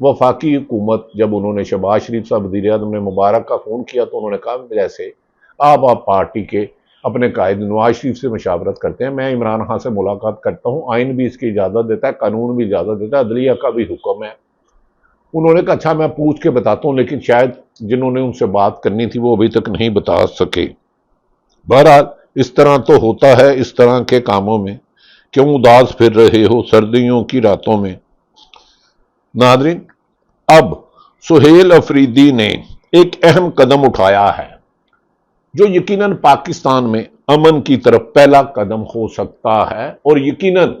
وفاقی حکومت جب انہوں نے شہباز شریف صاحب وزیر اعظم نے مبارک کا فون کیا تو انہوں نے کہا جیسے آپ پارٹی کے اپنے قائد نواز شریف سے مشاورت کرتے ہیں، میں عمران خان سے ملاقات کرتا ہوں، آئین بھی اس کی اجازت دیتا ہے، قانون بھی اجازت دیتا ہے، عدلیہ کا بھی حکم ہے۔ انہوں نے کہا اچھا میں پوچھ کے بتاتا ہوں، لیکن شاید جنہوں نے ان سے بات کرنی تھی وہ ابھی تک نہیں بتا سکے۔ بہرحال اس طرح تو ہوتا ہے اس طرح کے کاموں میں، کیوں اداس پھر رہے ہو سردیوں کی راتوں میں۔ ناظرین، اب سہیل افریدی نے ایک اہم قدم اٹھایا ہے جو یقیناً پاکستان میں امن کی طرف پہلا قدم ہو سکتا ہے، اور یقیناً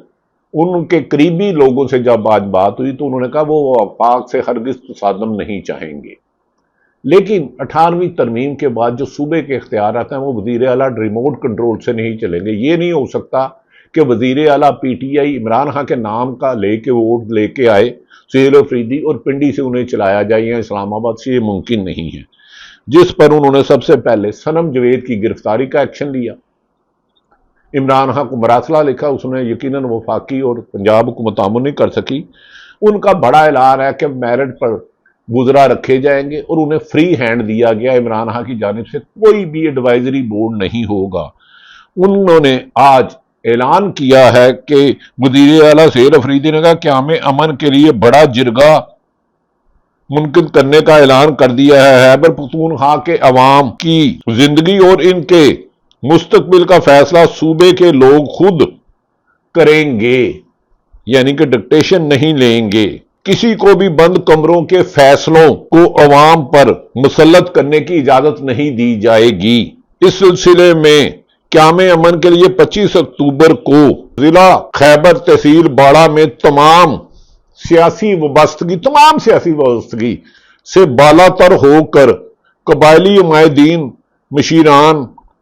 ان کے قریبی لوگوں سے جب آج بات ہوئی تو انہوں نے کہا وہ پاک سے ہرگز تصادم نہیں چاہیں گے، لیکن 18ویں ترمیم کے بعد جو صوبے کے اختیارات ہیں وہ وزیر اعلیٰ ریموٹ کنٹرول سے نہیں چلیں گے۔ یہ نہیں ہو سکتا کہ وزیر اعلیٰ P T I Imran Khan کے نام کا لے کے ووٹ لے کے آئے سہیل افریدی اور پنڈی سے انہیں چلایا جائے یا اسلام آباد سے، یہ ممکن نہیں ہے، جس پر انہوں نے سب سے پہلے صنم جوید کی گرفتاری کا ایکشن لیا، عمران خان کو مراسلہ لکھا، اس نے یقیناً وفاقی اور پنجاب حکومت تعاون نہیں کر سکی۔ ان کا بڑا اعلان ہے کہ میرٹ پر وزراء رکھے جائیں گے اور انہیں فری ہینڈ دیا گیا، عمران خان کی جانب سے کوئی بھی ایڈوائزری بورڈ نہیں ہوگا۔ انہوں نے آج اعلان کیا ہے کہ وزیر اعلیٰ سہیل افریدی نے کہا قیام امن کے لیے بڑا جرگہ منعقد کرنے کا اعلان کر دیا ہے۔ خیبر پختونخوا کے عوام کی زندگی اور ان کے مستقبل کا فیصلہ صوبے کے لوگ خود کریں گے، یعنی کہ ڈکٹیشن نہیں لیں گے۔ کسی کو بھی بند کمروں کے فیصلوں کو عوام پر مسلط کرنے کی اجازت نہیں دی جائے گی۔ اس سلسلے میں قیام امن کے لیے 25 اکتوبر کو ضلع خیبر تحصیل باڑہ میں تمام سیاسی وابستگی سے بالا تر ہو کر قبائلی عمائدین، مشیران،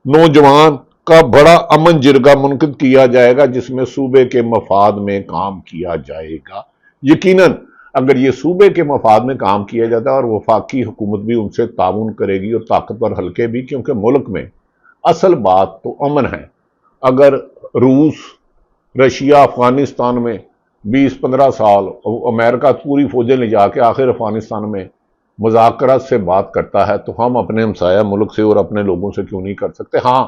نوجوان کا بڑا امن جرگہ منعقد کیا جائے گا، جس میں صوبے کے مفاد میں کام کیا جائے گا۔ یقیناً اگر یہ صوبے کے مفاد میں کام کیا جاتا ہے اور وفاقی حکومت بھی ان سے تعاون کرے گی اور طاقتور حلقے بھی، کیونکہ ملک میں اصل بات تو امن ہے۔ اگر روس، رشیا افغانستان میں 20-15 سال، امریکہ پوری فوجیں لے جا کے آخر افغانستان میں مذاکرات سے بات کرتا ہے، تو ہم اپنے ہمسایہ ملک سے اور اپنے لوگوں سے کیوں نہیں کر سکتے؟ ہاں،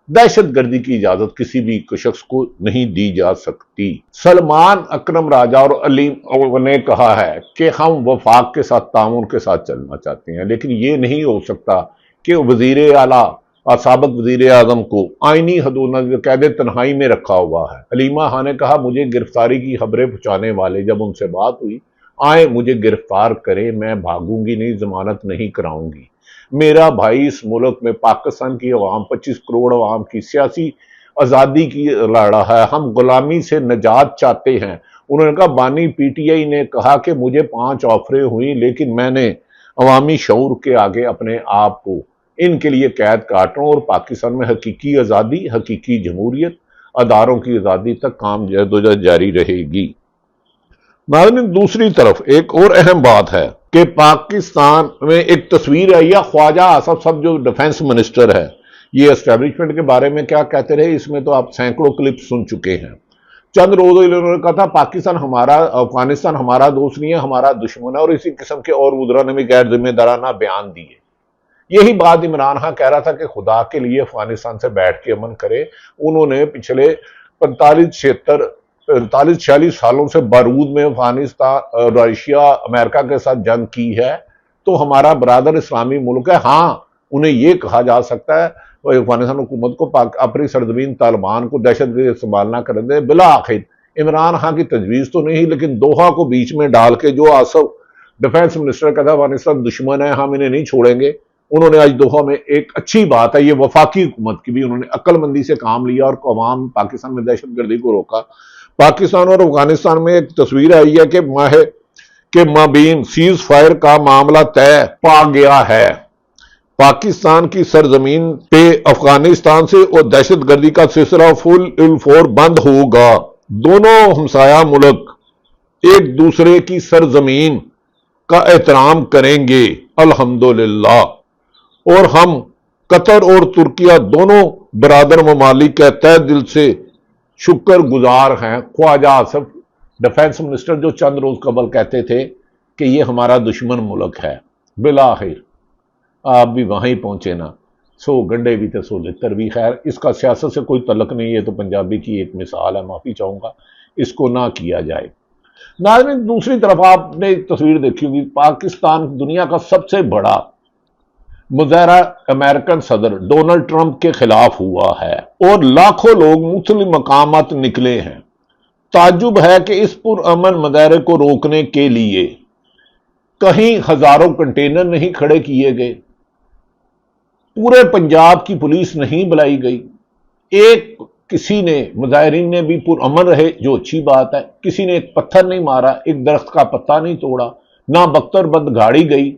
دہشت گردی کی اجازت کسی بھی شخص کو نہیں دی جا سکتی۔ سلمان اکرم راجہ اور علیم نے کہا ہے کہ ہم وفاق کے ساتھ تعاون کے ساتھ چلنا چاہتے ہیں، لیکن یہ نہیں ہو سکتا کہ وزیر اعلیٰ اور سابق وزیر اعظم کو آئینی حدود قید تنہائی میں رکھا ہوا ہے۔ علیمہ خان نے کہا مجھے گرفتاری کی خبریں پہنچانے والے جب ان سے بات ہوئی، آئیں مجھے گرفتار کریں، میں بھاگوں گی نہیں، ضمانت نہیں کراؤں گی۔ میرا بھائی اس ملک میں پاکستان کی عوام 25 کروڑ عوام کی سیاسی آزادی کی لڑا ہے، ہم غلامی سے نجات چاہتے ہیں۔ انہوں نے کہا بانی پی ٹی آئی نے کہا کہ مجھے 5 آفریں ہوئیں، لیکن میں نے عوامی شعور کے آگے اپنے آپ کو ان کے لیے قید کاٹ رہا ہوں، اور پاکستان میں حقیقی آزادی، حقیقی جمہوریت، اداروں کی آزادی تک کام جدوجہد جاری رہے گی۔ ناظرین، دوسری طرف ایک اور اہم بات ہے کہ پاکستان میں ایک تصویر آئی ہے، خواجہ آصف صاحب جو ڈیفنس منسٹر ہے، یہ اسٹیبلشمنٹ کے بارے میں کیا کہتے رہے، اس میں تو آپ سینکڑوں کلپ سن چکے ہیں۔ چند روز انہوں نے کہا تھا پاکستان ہمارا، افغانستان ہمارا دوست نہیں ہے، ہمارا دشمن ہے، اور اسی قسم کے اور وزراء نے بھی غیر ذمہ دارانہ بیان دیے۔ یہی بات عمران خان کہہ رہا تھا کہ خدا کے لیے افغانستان سے بیٹھ کے امن کرے۔ انہوں نے پچھلے 45-46 سالوں سے بارود میں افغانستان، رشیا، امریکہ کے ساتھ جنگ کی ہے، تو ہمارا برادر اسلامی ملک ہے۔ ہاں، انہیں یہ کہا جا سکتا ہے افغانستان حکومت کو اپنی سرزمین طالبان کو دہشت گردی استعمال نہ کرنے دے۔ بالآخر عمران خان کی تجویز تو نہیں، لیکن دوحہ کو بیچ میں ڈال کے جو آصف ڈیفنس منسٹر کا تھا افغانستان دشمن ہے، ہم انہیں نہیں چھوڑیں گے، انہوں نے آج دوحہ میں ایک اچھی بات ہے، یہ وفاقی حکومت کی بھی انہوں نے عقل مندی سے کام لیا اور عوام پاکستان میں دہشت گردی کو روکا۔ پاکستان اور افغانستان میں ایک تصویر آئی ہے کہ مابین سیز فائر کا معاملہ طے پا گیا ہے۔ پاکستان کی سرزمین پہ افغانستان سے اور دہشت گردی کا سلسلہ فل الفور بند ہوگا۔ دونوں ہمسایہ ملک ایک دوسرے کی سرزمین کا احترام کریں گے الحمدللہ، اور ہم قطر اور ترکیہ دونوں برادر ممالک کے تہہ دل سے شکر گزار ہیں۔ خواجہ آصف ڈیفنس منسٹر جو چند روز قبل کہتے تھے کہ یہ ہمارا دشمن ملک ہے، بالآخر آپ بھی وہیں پہنچے نا، سو گنڈے بھی تھے سو لتر بھی۔ خیر اس کا سیاست سے کوئی تعلق نہیں ہے، تو پنجابی کی ایک مثال ہے، معافی چاہوں گا، اس کو نہ کیا جائے۔ ناظرین دوسری طرف آپ نے ایک تصویر دیکھی ہوگی، پاکستان دنیا کا سب سے بڑا مظاہرہ امریکن صدر ڈونلڈ ٹرمپ کے خلاف ہوا ہے اور لاکھوں لوگ مختلف مقامات نکلے ہیں۔ تعجب ہے کہ اس پرامن مظاہرے کو روکنے کے لیے کہیں ہزاروں کنٹینر نہیں کھڑے کیے گئے، پورے پنجاب کی پولیس نہیں بلائی گئی، ایک کسی نے مظاہرین نے بھی پرامن رہے جو اچھی بات ہے، کسی نے ایک پتھر نہیں مارا، ایک درخت کا پتا نہیں توڑا، نہ بختر بند گاڑی گئی،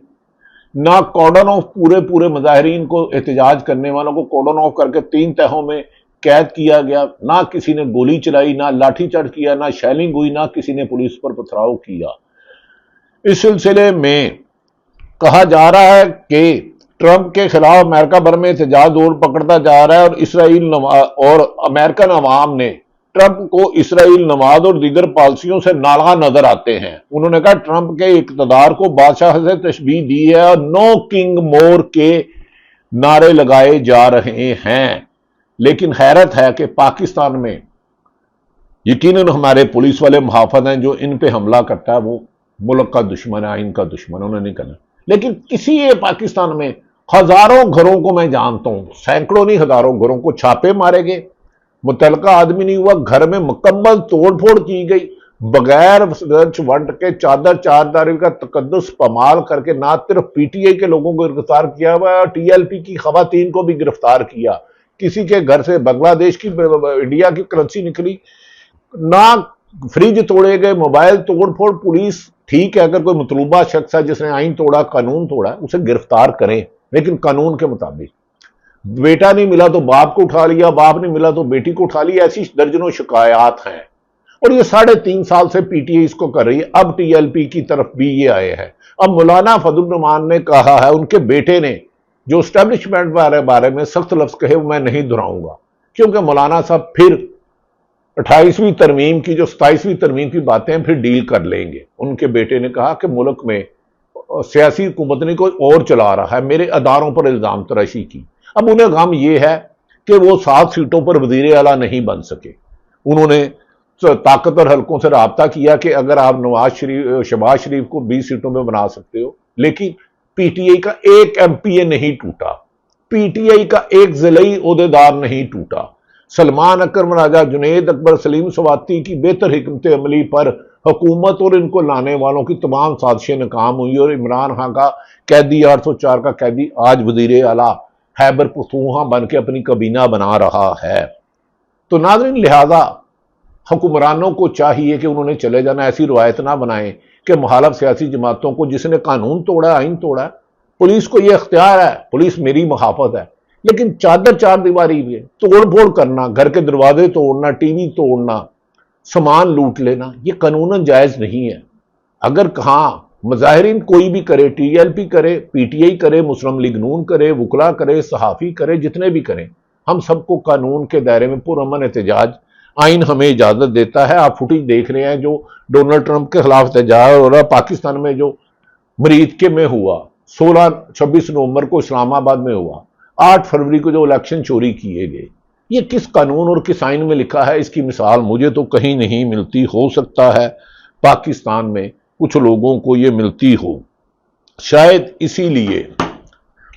نہ کارڈن آف پورے مظاہرین کو، احتجاج کرنے والوں کو کارڈن آف کر کے 3 تہوں میں قید کیا گیا، نہ کسی نے گولی چلائی، نہ لاٹھی چارج کیا، نہ شیلنگ ہوئی، نہ کسی نے پولیس پر پتھراؤ کیا۔ اس سلسلے میں کہا جا رہا ہے کہ ٹرمپ کے خلاف امریکہ بھر میں احتجاج زور پکڑتا جا رہا ہے، اور اسرائیل اور امریکن عوام نے ٹرمپ کو اسرائیل نواز اور دیگر پالیسیوں سے ناراض نظر آتے ہیں۔ انہوں نے کہا ٹرمپ کے اقتدار کو بادشاہ سے تشبیہ دی ہے اور نو کنگ مور کے نعرے لگائے جا رہے ہیں۔ لیکن حیرت ہے کہ پاکستان میں یقیناً ہمارے پولیس والے محافظ ہیں، جو ان پہ حملہ کرتا ہے وہ ملک کا دشمن ہے، آئین کا دشمن ہے، انہیں نہیں کرنا۔ لیکن کسی پاکستان میں ہزاروں گھروں کو میں جانتا ہوں، سینکڑوں نہیں ہزاروں گھروں کو چھاپے مارے گئے، متعلقہ آدمی نہیں ہوا، گھر میں مکمل توڑ پھوڑ کی گئی، بغیر سرچ وارنٹ کے چادرداری کا تقدس پامال کر کے نہ صرف پی ٹی آئی کے لوگوں کو گرفتار کیا ہوا ہے، ٹی ایل پی کی خواتین کو بھی گرفتار کیا، کسی کے گھر سے بنگلہ دیش کی انڈیا کی کرنسی نکلی، نہ فریج توڑے گئے، موبائل توڑ پھوڑ۔ پولیس ٹھیک ہے، اگر کوئی مطلوبہ شخص ہے جس نے آئین توڑا، قانون توڑا، اسے گرفتار کریں، لیکن قانون کے مطابق۔ بیٹا نہیں ملا تو باپ کو اٹھا لیا، باپ نہیں ملا تو بیٹی کو اٹھا لیا، ایسی درجنوں شکایات ہیں، اور یہ 3.5 سال سے پی ٹی آئی اس کو کر رہی ہے۔ اب ٹی ایل پی کی طرف بھی یہ آئے ہیں۔ اب مولانا فضل الرحمان نے کہا ہے، ان کے بیٹے نے جو اسٹیبلشمنٹ بارے میں سخت لفظ کہے وہ میں نہیں دہراؤں گا، کیونکہ مولانا صاحب پھر 28ویں ترمیم کی جو 27ویں ترمیم کی باتیں پھر ڈیل کر لیں گے۔ ان کے بیٹے نے کہا کہ ملک میں سیاسی حکومت نہیں کوئی اور چلا رہا ہے، میرے اداروں پر الزام تراشی کی۔ اب انہیں غم یہ ہے کہ وہ 7 سیٹوں پر وزیر اعلیٰ نہیں بن سکے۔ انہوں نے طاقتور حلقوں سے رابطہ کیا کہ اگر آپ شہباز شریف کو 20 سیٹوں میں بنا سکتے ہو، لیکن پی ٹی آئی کا ایک ایم پی اے نہیں ٹوٹا، پی ٹی آئی کا ایک ضلعی عہدیدار نہیں ٹوٹا۔ سلمان اکرم راجہ، جنید اکبر، سلیم سواتی کی بہتر حکمت عملی پر حکومت اور ان کو لانے والوں کی تمام سازشیں ناکام ہوئی، اور عمران خان کا قیدی 804 کا قیدی آج وزیر اعلیٰ خیبر پختونخوا بن کے اپنی کابینہ بنا رہا ہے۔ تو ناظرین لہذا حکمرانوں کو چاہیے کہ انہوں نے چلے جانا، ایسی روایت نہ بنائیں کہ مخالف سیاسی جماعتوں کو، جس نے قانون توڑا، آئین توڑا، پولیس کو یہ اختیار ہے، پولیس میری محافظ ہے، لیکن چار دیواری بھی ہے، توڑ پھوڑ کرنا، گھر کے دروازے توڑنا، ٹی وی توڑنا، سامان لوٹ لینا، یہ قانوناً جائز نہیں ہے۔ اگر کہاں مظاہرین کوئی بھی کرے، ٹی ایل پی کرے، پی ٹی آئی کرے، مسلم لیگ نون کرے، وکلا کرے، صحافی کرے، جتنے بھی کریں، ہم سب کو قانون کے دائرے میں پرامن احتجاج آئین ہمیں اجازت دیتا ہے۔ آپ فوٹیج دیکھ رہے ہیں جو ڈونلڈ ٹرمپ کے خلاف احتجاج ہو رہا ہے پاکستان میں، جو مریدکے میں ہوا، 26 نومبر کو اسلام آباد میں ہوا، 8 فروری کو جو الیکشن چوری کیے گئے، یہ کس قانون اور کس آئین میں لکھا ہے؟ اس کی مثال مجھے تو کہیں نہیں ملتی، ہو سکتا ہے پاکستان میں کچھ لوگوں کو یہ ملتی ہو۔ شاید اسی لیے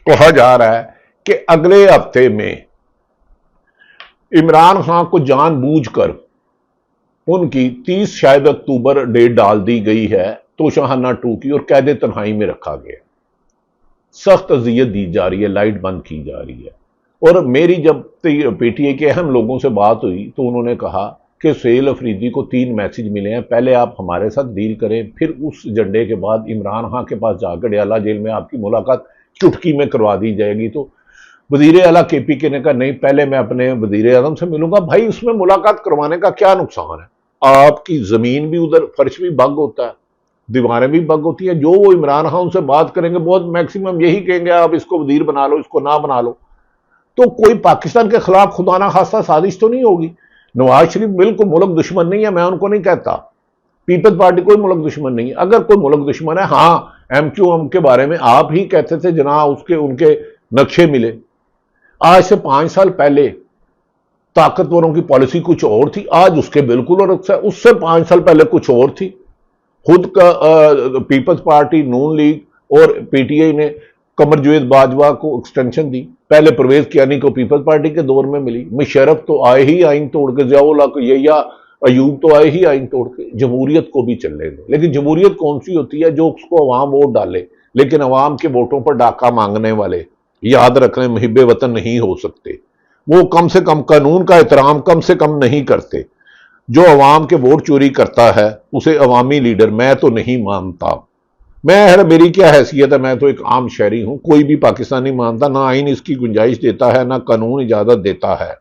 کہا جا رہا ہے کہ اگلے ہفتے میں عمران خان کو جان بوجھ کر ان کی 30 شاید اکتوبر ڈیٹ ڈال دی گئی ہے، توشہانہ 2 کی، اور قید تنہائی میں رکھا گیا، سخت اذیت دی جا رہی ہے، لائٹ بند کی جا رہی ہے۔ اور میری جب پی ٹی آئی کے اہم لوگوں سے بات ہوئی تو انہوں نے کہا کہ سہیل افریدی کو 3 میسج ملے ہیں، پہلے آپ ہمارے ساتھ ڈیل کریں، پھر اس ایجنڈے کے بعد عمران خان کے پاس جا کر ڈیالہ جیل میں آپ کی ملاقات چٹکی میں کروا دی جائے گی۔ تو وزیر اعلیٰ کے پی کے نے کہا نہیں، پہلے میں اپنے وزیر اعظم سے ملوں گا۔ بھائی اس میں ملاقات کروانے کا کیا نقصان ہے؟ آپ کی زمین بھی ادھر، فرش بھی بگ ہوتا ہے، دیواریں بھی بگ ہوتی ہیں، جو وہ عمران خان ان سے بات کریں گے بہت میکسیمم یہی کہیں گے آپ اس کو وزیر بنا لو، اس کو نہ بنا لو۔ تو کوئی پاکستان کے خلاف خدا نہ خواستہ سازش تو نہیں ہوگی؟ نواز شریف بالکل ملک دشمن نہیں ہے، میں ان کو نہیں کہتا، پیپلز پارٹی کوئی ملک دشمن نہیں ہے. اگر کوئی ملک دشمن ہے، ہاں ایم کیو ایم کے بارے میں آپ ہی کہتے تھے جناب ان کے نقشے ملے. آج سے 5 سال پہلے طاقتوروں کی پالیسی کچھ اور تھی، آج اس کے بالکل برعکس ہے. اس سے 5 سال پہلے کچھ اور تھی. خود کا پیپلز پارٹی، نون لیگ اور پی ٹی آئی نے قمر جوید باجوہ کو ایکسٹینشن دی. پہلے پرویز کیانی کو پیپلز پارٹی کے دور میں ملی. مشرف تو آئے ہی آئین توڑ کے، ضیاء اللہ کو یا ایوب تو آئے ہی آئین توڑ کے. جمہوریت کو بھی چلنے دو، لیکن جمہوریت کون سی ہوتی ہے؟ جو اس کو عوام ووٹ ڈالے. لیکن عوام کے ووٹوں پر ڈاکہ مانگنے والے یاد رکھنے محب وطن نہیں ہو سکتے. وہ کم سے کم قانون کا احترام کم سے کم نہیں کرتے. جو عوام کے ووٹ چوری کرتا ہے اسے عوامی لیڈر میں تو نہیں مانتا. میری کیا حیثیت ہے؟ میں تو ایک عام شہری ہوں. کوئی بھی پاکستانی مانتا، نہ آئین اس کی گنجائش دیتا ہے، نہ قانون اجازت دیتا ہے.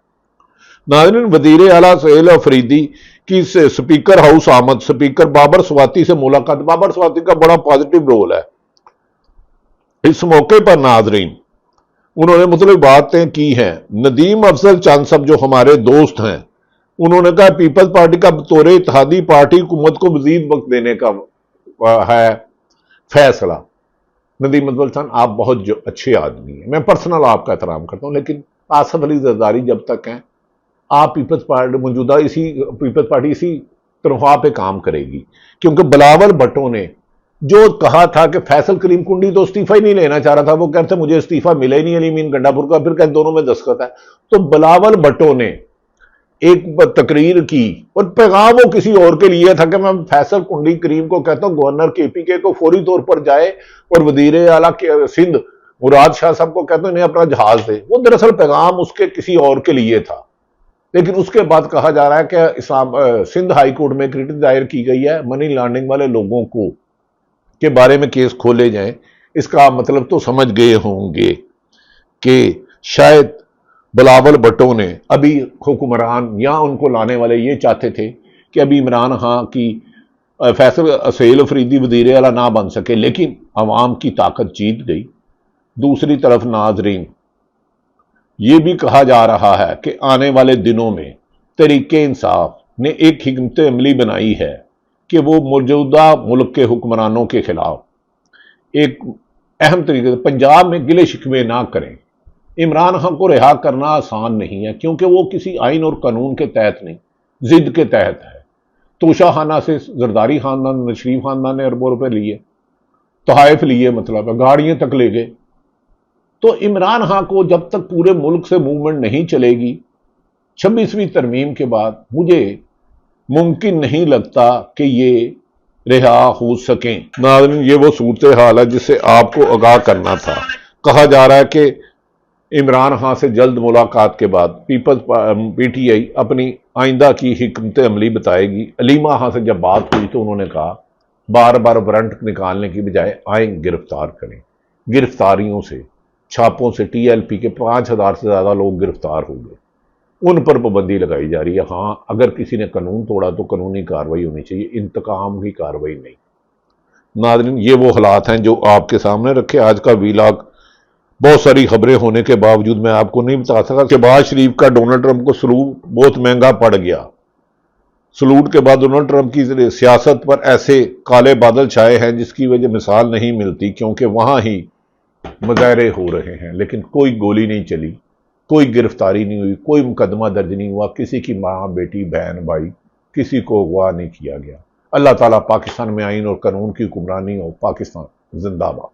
ناظرین، وزیر اعلیٰ سہیل افریدی کی سپیکر ہاؤس آمد، سپیکر بابر سواتی سے ملاقات. بابر سواتی کا بڑا پازیٹو رول ہے. اس موقع پر ناظرین انہوں نے مختلف باتیں کی ہیں. ندیم افضل چاند صاحب جو ہمارے دوست ہیں، انہوں نے کہا پیپلز پارٹی کا بطور اتحادی پارٹی حکومت کو مزید وقت دینے کا ہے فیصلہ. ندیم افضل چاند آپ بہت اچھے آدمی ہیں، میں پرسنل آپ کا احترام کرتا ہوں، لیکن آصف علی زرداری جب تک ہیں آپ پیپلز پارٹی موجودہ پیپلز پارٹی اسی تنخواہ پہ کام کرے گی. کیونکہ بلاول بھٹو نے جو کہا تھا کہ فیصل کریم کنڈی تو استعفیٰ ہی نہیں لینا چاہ رہا تھا، وہ کہتے مجھے استعفیٰ ملے ہی نہیں علی امین گنڈا پور کا، پھر کہتے دونوں میں دستخط ہے. تو بلاول بھٹو نے ایک تقریر کی اور پیغام وہ کسی اور کے لیے تھا کہ میں فیصل کنڈی کریم کو کہتا ہوں گورنر کے پی کے کو فوری طور پر جائے اور وزیر اعلیٰ سندھ مراد شاہ صاحب کو کہتا ہوں انہیں اپنا جہاز دے. وہ دراصل پیغام اس کے کسی اور کے لیے تھا. لیکن اس کے بعد کہا جا رہا ہے کہ سندھ ہائی کورٹ میں کریٹک دائر کی گئی ہے منی لانڈرنگ والے لوگوں کو کے بارے میں کیس کھولے جائیں. اس کا مطلب تو سمجھ گئے ہوں گے کہ شاید بلاول بھٹو نے ابھی حکمران یا ان کو لانے والے یہ چاہتے تھے کہ ابھی عمران خان کی فیصل سہیل افریدی وزیر اعلیٰ نہ بن سکے، لیکن عوام کی طاقت جیت گئی. دوسری طرف ناظرین یہ بھی کہا جا رہا ہے کہ آنے والے دنوں میں تحریک انصاف نے ایک حکمت عملی بنائی ہے کہ وہ موجودہ ملک کے حکمرانوں کے خلاف ایک اہم طریقے سے پنجاب میں گلے شکوے نہ کریں. عمران خان کو رہا کرنا آسان نہیں ہے کیونکہ وہ کسی آئین اور قانون کے تحت نہیں، ضد کے تحت ہے. توشہ خانہ سے زرداری خاندان، نشریف خاندان نے اربوں روپے لیے، تحائف لیے، مطلب ہے گاڑیاں تک لے گئے. تو عمران خان کو جب تک پورے ملک سے موومنٹ نہیں چلے گی 26ویں ترمیم کے بعد مجھے ممکن نہیں لگتا کہ یہ رہا ہو سکیں. ناظرین یہ وہ صورتحال ہے جس سے آپ کو آگاہ کرنا تھا. کہا جا رہا ہے کہ عمران خان سے جلد ملاقات کے بعد پی ٹی آئی اپنی آئندہ کی حکمت عملی بتائے گی. علیمہ خان سے جب بات ہوئی تو انہوں نے کہا بار بار وارنٹ نکالنے کی بجائے آئیں گرفتار کریں. گرفتاریوں سے، چھاپوں سے ٹی ایل پی کے 5000 سے زیادہ لوگ گرفتار ہو گئے. ان پر پابندی لگائی جا رہی ہے. ہاں اگر کسی نے قانون توڑا تو قانونی کارروائی ہونی چاہیے، انتقام کی کارروائی نہیں. ناظرین یہ وہ حالات ہیں جو آپ کے سامنے رکھے. آج کا ویلاگ بہت ساری خبریں ہونے کے باوجود میں آپ کو نہیں بتا سکا. شہباز شریف کا ڈونلڈ ٹرمپ کو سلوٹ بہت مہنگا پڑ گیا. سلوٹ کے بعد ڈونلڈ ٹرمپ کی سیاست پر ایسے کالے بادل چھائے ہیں جس کی وجہ مثال نہیں ملتی، کیونکہ وہاں ہی مظاہرے ہو رہے ہیں لیکن کوئی گولی نہیں چلی، کوئی گرفتاری نہیں ہوئی، کوئی مقدمہ درج نہیں ہوا، کسی کی ماں بیٹی بہن بھائی کسی کو اغوا نہیں کیا گیا. اللہ تعالیٰ پاکستان میں آئین اور قانون کی حکمرانی ہو. پاکستان زندہ باد.